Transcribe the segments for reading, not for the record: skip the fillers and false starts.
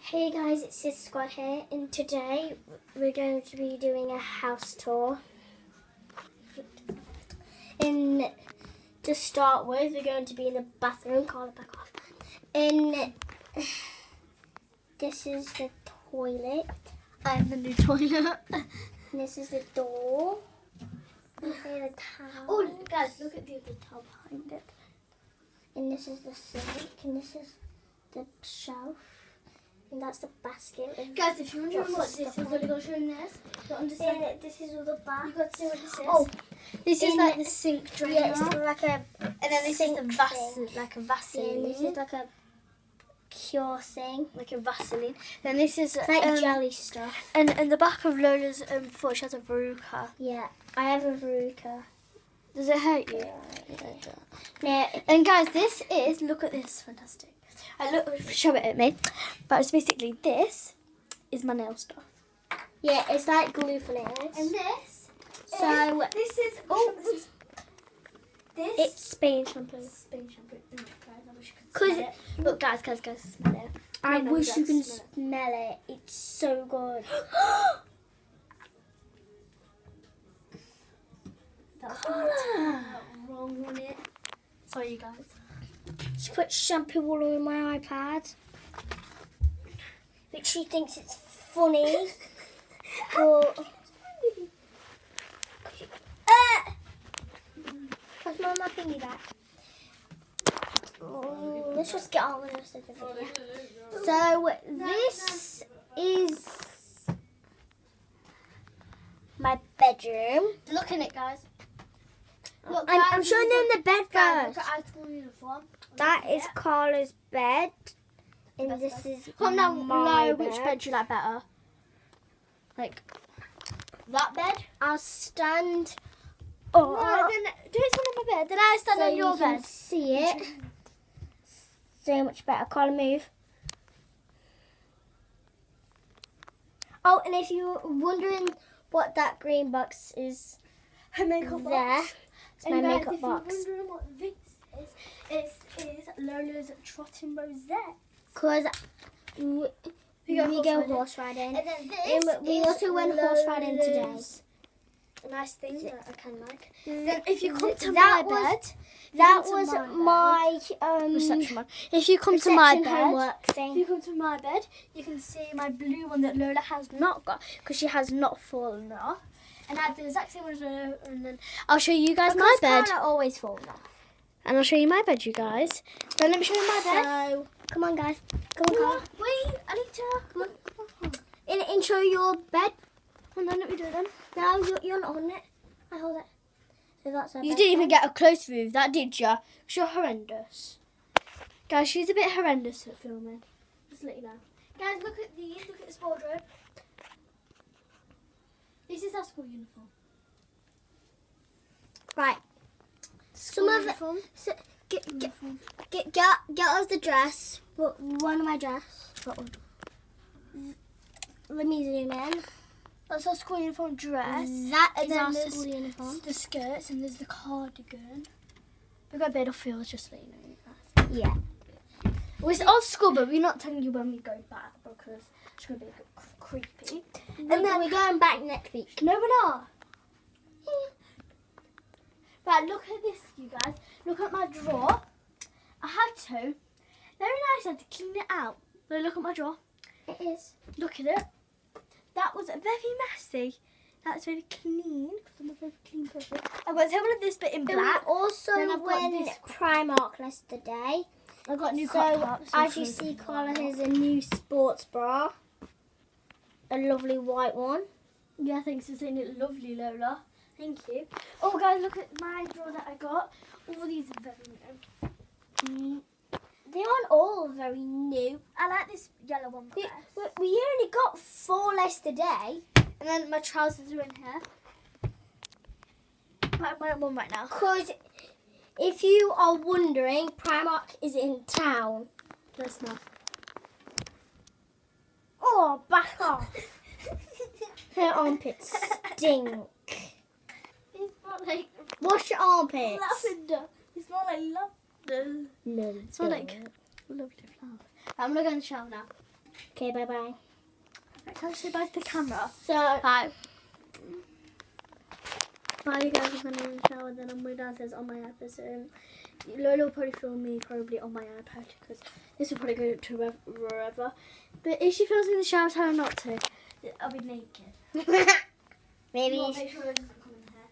Hey guys, it's Sis Squad here, and today we're going to be doing a house tour. To start with, we're going to be in the bathroom. Call it back off. And this is the toilet. I'm the new toilet. And this is the door. And here the towel. Oh, guys, look at the other towel behind it. And this is the sink. And this is the shelf. And that's the basket. Guys, if you're wondering what this is, I'm going to show you this. You understand? This is all the bath. You got to see what this is. Oh, this is like the sink drainer. Yeah, it's like a. And then this is the Vaseline, like a Vaseline. Yeah, and this is like a cure thing. Like a Vaseline. Then this is It's like jelly stuff. And the back of Lola's foot, she has a verruca. Yeah, I have a verruca. Does it hurt you? Yeah. And guys, this is, look at this, fantastic. Show it at me. But it's basically, this is my nail stuff. Yeah, it's like glue for nails. And this It's Spain shampoo. Spain shampoo. Guys, I wish you could smell it. Look, guys, smell it. I wish you can smell it. It's so good. That's wrong on it. Sorry, you guys. She put shampoo all over my iPad. But she thinks it's funny. But where's my thingy back? Let's just get on with the rest of the video. So this is my bedroom. Look in it, guys. Look, I'm showing them the bed Guys, first. look at our school uniform. That is Carla's bed. And this is Comment down my below which bed you like better. Like that bed. I'll stand. No, then don't stand on my bed. Then I stand so on your you can bed. see it. So much better. Carla, move. Oh, and if you're wondering what that green box is, Her makeup there. box. It's my And guys, makeup if box. you're wondering what this is, it is Lola's Trotting Rosette. Because we go horse horse riding. And then this And we is also went horse riding today. Lola's a nice thing that I can like. Then if you come to that my was- bed, That come to was my my reception one. If you come to my reception bed, homework if thing. you come to my bed, you can see my blue one that Lola has not got because she has not fallen off. And I have the exact same one as Lola. And then I'll show you guys my bed. always falling off. And I'll show you my bed, you guys. Then let me show you my bed. So, come on, guys. Come on, Carla. Wait, I need to. Come on. And show your bed. And then let me do it then. No, you're not on it. I hold it. So that's our You bed didn't even then. get a close view of that, did you? You're horrendous. Guys, she's a bit horrendous at filming. Just to let you know. Guys, look at these. Look at this wardrobe. This is our school uniform. Right. Some of it. So, get us the dress. One of my dress. What one? Let me zoom in. That's our school uniform dress. That And is then our there's school uniform. the skirts and there's the cardigan. We've got a bit of feels just to let you know, you guys. Yeah. Well, it's old school, but we're not telling you when we go back because it's going to be a bit creepy. And then we're going back next week. No, we're not. Right, look at this, you guys. Look at my drawer. I had to. Very nice, I had to clean it out. But look at my drawer. It is. Look at it. That was very messy. That's very clean because I'm a very clean person. I've got several of this bit in And we black. also Then I've got went this. Primark yesterday. I've got new So, crop tops. as you see, Carla has a new sports bra. A lovely white one. Yeah, thanks for saying it lovely, Lola. Thank you. Oh, guys, look at my drawer that I got. All these are very new. They aren't all very new. I like this yellow one We, best. we only got 4 yesterday. And then my trousers are in here. I'm wearing one right now. Because if you are wondering, Primark is in town. Let's smell. Oh, back off. Her armpits stink. It smells like Wash your armpits. lavender. It smells like lavender. No, It smells like lovely flowers. I'm going to go in the shower now. Okay, bye-bye. Right, tell us to say bye to the camera. So, Bye. Bye, you guys. I'm going to in the shower. Then I'm way downstairs on my iPad. So Lola will probably film me probably on my iPad because this will probably go to wherever. But if she films me in the shower, tell her not to. I'll be naked. maybe. Well, make sure it doesn't come in here.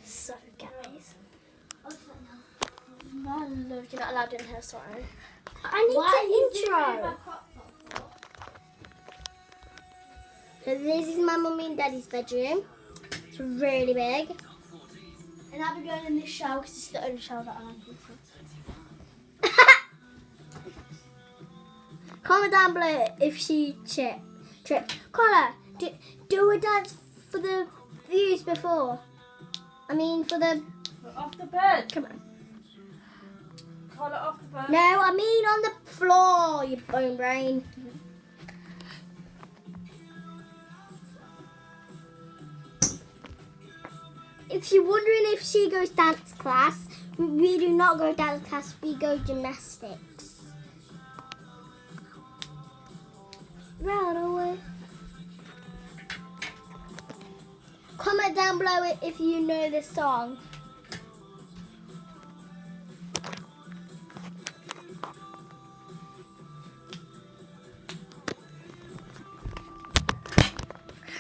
So, guys. No, look, you're not allowed in here. Sorry. I need to intro. So this is my mummy and daddy's bedroom. It's really big. And I'll be going in this shower because it's the only shower that I like using. Comment down below if she tripped. Carla, do a dance for the views before. I mean for the... Off the bed. Come on. Call it off the bed. No, I mean on the floor, you bone brain. If you're wondering if she goes dance class, we do not go dance class, we go gymnastics. Right away. Comment down below if you know this song.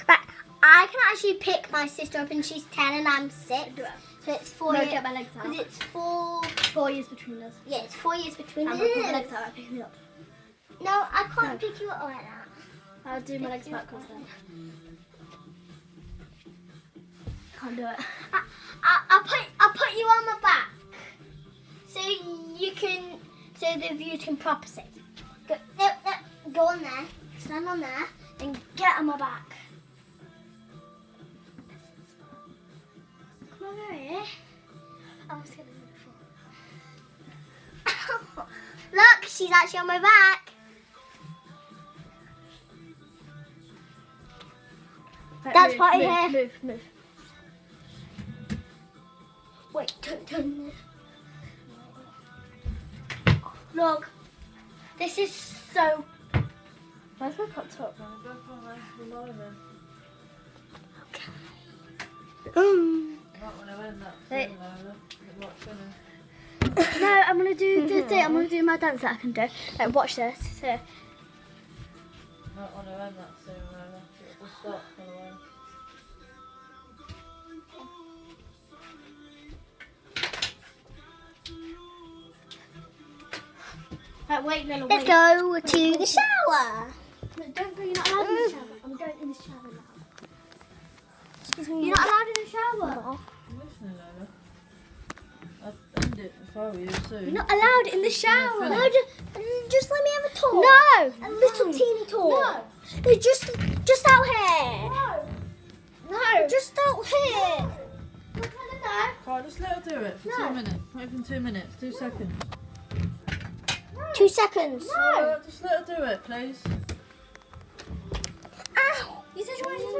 Right, I can actually pick my sister up and she's 10 and I'm 6. So it's 4 No, years. get my legs out. Because it's 4. 4 years between us. Yeah, it's 4 years between I'm us. going to put my legs out and pick me up. No, I can't pick you up like that. I'll do my legs backwards then. Can't do it. I'll put you on my back. So you can, so the view can proper see. Go on there, stand on there, and get on my back. Come over here. I was going to do it before. Look, she's actually on my back. Right, That's move, part of move, her. Move. Wait, don't. Look, this is so. Where's my cup top? Wait. No, I'm going to do the thing. I'm going to do my dance that I can do. Like, watch this. So, Not want to end that soon, it will stop otherwise. right, wait, Lola, Let's wait. go to the shower. No, don't go. You're not allowed in the shower. I'm going in the shower now. Excuse me. You're not allowed in the shower. Listen, Lola. I'd end it if I were you soon. You're not allowed in the shower. No, just let me have a talk. No. A little teeny talk. No. No, just out here. No. Just out here. We're gonna know. Carl, just let her do it for No. 2 minutes. Not even 2 minutes, 2 seconds. 2 seconds. Carl, just let her do it, please. Ow. You said you wanted to do it.